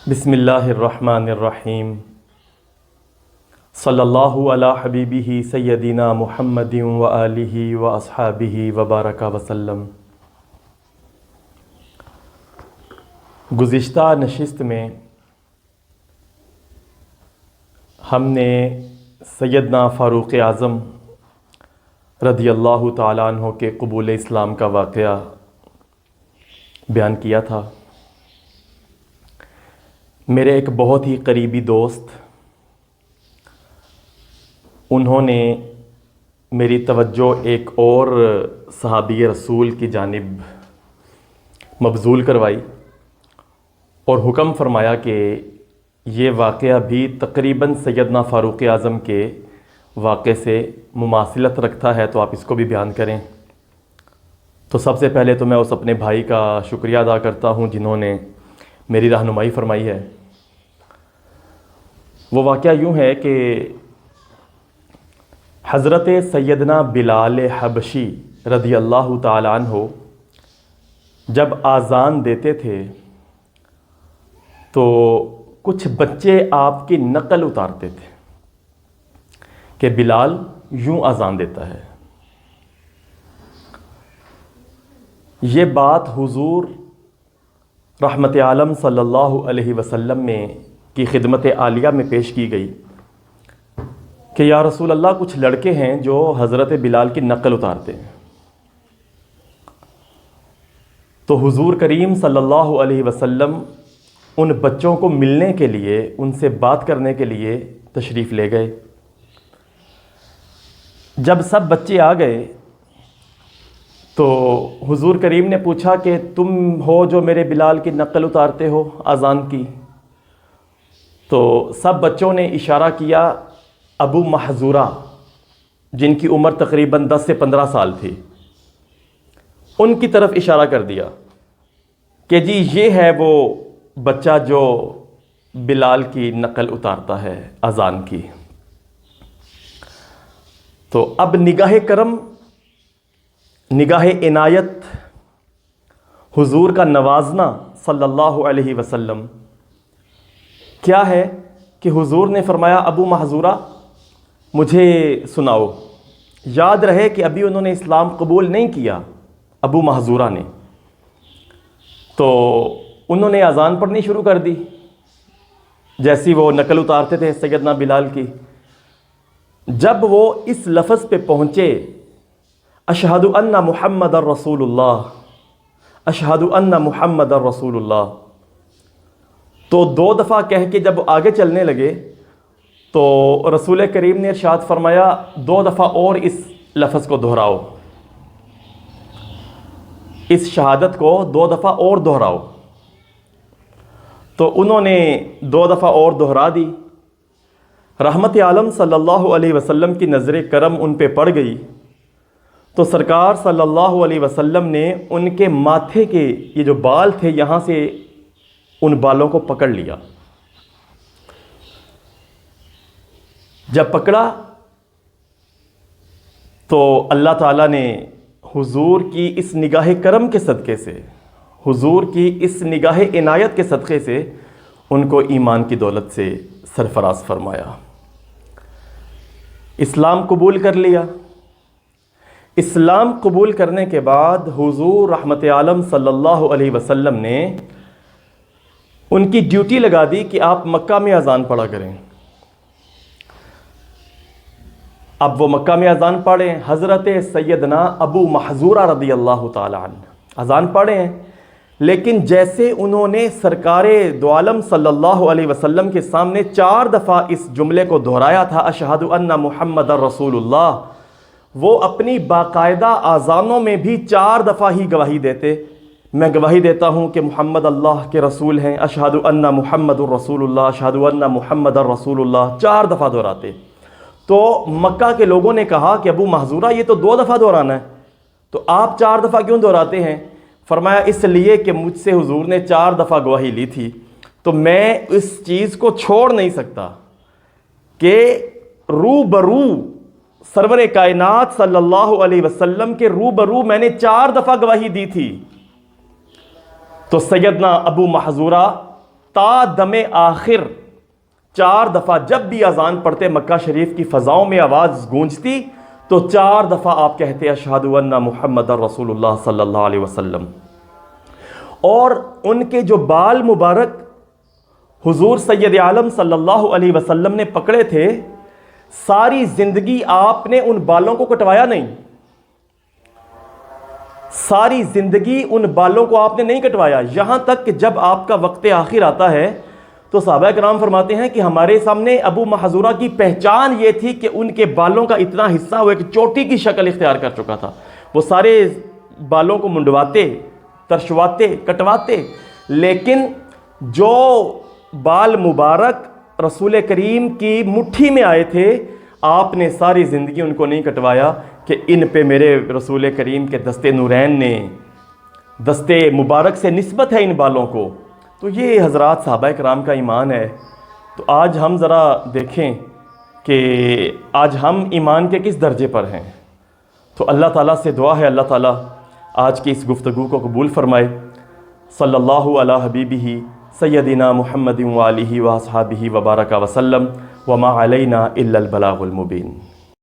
بسم اللہ الرحمن الرحیم صلی اللہ علی حبیبہ سیدنا محمد و آلہ و اصحابہ وبارک وسلم۔ گزشتہ نشست میں ہم نے سیدنا فاروق اعظم رضی اللہ تعالیٰ عنہ کے قبول اسلام کا واقعہ بیان کیا تھا۔ میرے ایک بہت ہی قریبی دوست، انہوں نے میری توجہ ایک اور صحابی رسول کی جانب مبذول کروائی اور حکم فرمایا کہ یہ واقعہ بھی تقریباً سیدنا فاروق اعظم کے واقعے سے مماثلت رکھتا ہے، تو آپ اس کو بھی بیان کریں۔ تو سب سے پہلے تو میں اس اپنے بھائی کا شکریہ ادا کرتا ہوں جنہوں نے میری رہنمائی فرمائی ہے۔ وہ واقعہ یوں ہے کہ حضرت سیدنا بلال حبشی رضی اللہ تعالیٰ عنہ جب آذان دیتے تھے تو کچھ بچے آپ کی نقل اتارتے تھے کہ بلال یوں آذان دیتا ہے۔ یہ بات حضور رحمت عالم صلی اللہ علیہ وسلم میں کی خدمت عالیہ میں پیش کی گئی کہ یا رسول اللہ، کچھ لڑکے ہیں جو حضرت بلال کی نقل اتارتے ہیں۔ تو حضور کریم صلی اللہ علیہ وسلم ان بچوں کو ملنے کے لیے، ان سے بات کرنے کے لیے تشریف لے گئے۔ جب سب بچے آ گئے تو حضور کریم نے پوچھا کہ تم ہو جو میرے بلال کی نقل اتارتے ہو اذان کی؟ تو سب بچوں نے اشارہ کیا ابو محذورہ، جن کی عمر تقریباً 10 سے 15 سال تھی، ان کی طرف اشارہ کر دیا کہ جی یہ ہے وہ بچہ جو بلال کی نقل اتارتا ہے اذان کی۔ تو اب نگاہ کرم، نگاہ عنایت، حضور کا نوازنا صلی اللہ علیہ وسلم کیا ہے کہ حضور نے فرمایا ابو محذورہ مجھے سناؤ۔ یاد رہے کہ ابھی انہوں نے اسلام قبول نہیں کیا ابو محذورہ نے، تو انہوں نے اذان پڑھنی شروع کر دی جیسی وہ نقل اتارتے تھے سیدنا بلال کی۔ جب وہ اس لفظ پہ پہنچے اشہد ان محمد الرسول اللہ، اشہد ان محمد الرسول اللہ، تو 2 دفعہ کہہ کے جب آگے چلنے لگے تو رسول کریم نے ارشاد فرمایا 2 دفعہ اور اس لفظ کو دہراؤ، اس شہادت کو 2 دفعہ اور دہراؤ۔ تو انہوں نے 2 دفعہ اور دہرا دی۔ رحمت عالم صلی اللہ علیہ وسلم کی نظر کرم ان پہ پڑ گئی تو سرکار صلی اللہ علیہ وسلم نے ان کے ماتھے کے یہ جو بال تھے یہاں سے ان بالوں کو پکڑ لیا۔ جب پکڑا تو اللہ تعالیٰ نے حضور کی اس نگاہ کرم کے صدقے سے، حضور کی اس نگاہ عنایت کے صدقے سے ان کو ایمان کی دولت سے سرفراز فرمایا، اسلام قبول کر لیا۔ اسلام قبول کرنے کے بعد حضور رحمت عالم صلی اللہ علیہ وسلم نے ان کی ڈیوٹی لگا دی کہ آپ مکہ میں اذان پڑھا کریں۔ اب وہ مکہ میں اذان پڑھیں، حضرت سیدنا ابو محذورہ رضی اللہ تعالی عنہ اذان پڑھیں، لیکن جیسے انہوں نے سرکار دو عالم صلی اللہ علیہ وسلم کے سامنے 4 دفعہ اس جملے کو دہرایا تھا اشہد ان محمد الرسول اللہ، وہ اپنی باقاعدہ اذانوں میں بھی 4 دفعہ ہی گواہی دیتے، میں گواہی دیتا ہوں کہ محمد اللہ کے رسول ہیں، اشہد ان محمد الرسول اللہ، اشہد ان محمد الرسول اللہ، 4 دفعہ دہراتے۔ تو مکہ کے لوگوں نے کہا کہ ابو محذورہ یہ تو 2 دفعہ دہرانا ہے، تو آپ 4 دفعہ کیوں دہراتے ہیں؟ فرمایا اس لیے کہ مجھ سے حضور نے 4 دفعہ گواہی لی تھی، تو میں اس چیز کو چھوڑ نہیں سکتا کہ روبرو سرور کائنات صلی اللہ علیہ وسلم کے روبرو میں نے 4 دفعہ گواہی دی تھی۔ تو سیدنا ابو محذورہ تا دم آخر 4 دفعہ جب بھی اذان پڑھتے مکہ شریف کی فضاؤں میں آواز گونجتی تو 4 دفعہ آپ کہتے اشہد ان محمد رسول اللہ صلی اللہ علیہ وسلم. اور ان کے جو بال مبارک حضور سید عالم صلی اللہ علیہ وسلم نے پکڑے تھے، ساری زندگی آپ نے ان بالوں کو کٹوایا نہیں. ساری زندگی ان بالوں کو آپ نے نہیں کٹوایا، یہاں تک کہ جب آپ کا وقت آخر آتا ہے تو صحابہ کرام فرماتے ہیں کہ ہمارے سامنے ابو محذورہ کی پہچان یہ تھی کہ ان کے بالوں کا اتنا حصہ وہ ایک چوٹی کی شکل اختیار کر چکا تھا. وہ سارے بالوں کو منڈواتے، ترشواتے، کٹواتے، لیکن جو بال مبارک رسول کریم کی مٹھی میں آئے تھے آپ نے ساری زندگی ان کو نہیں کٹوایا کہ ان پہ میرے رسول کریم کے دستے نورین نے، دستے مبارک سے نسبت ہے ان بالوں کو. تو یہ حضرات صحابہ کرام کا ایمان ہے. تو آج ہم ذرا دیکھیں کہ آج ہم ایمان کے کس درجے پر ہیں. تو اللہ تعالیٰ سے دعا ہے اللہ تعالیٰ آج کی اس گفتگو کو قبول فرمائے. صلی اللہ علی حبیبہ سیدنا محمد وآلہ واصحابہ وبارک وسلم وما علینا الا البلاغ المبین.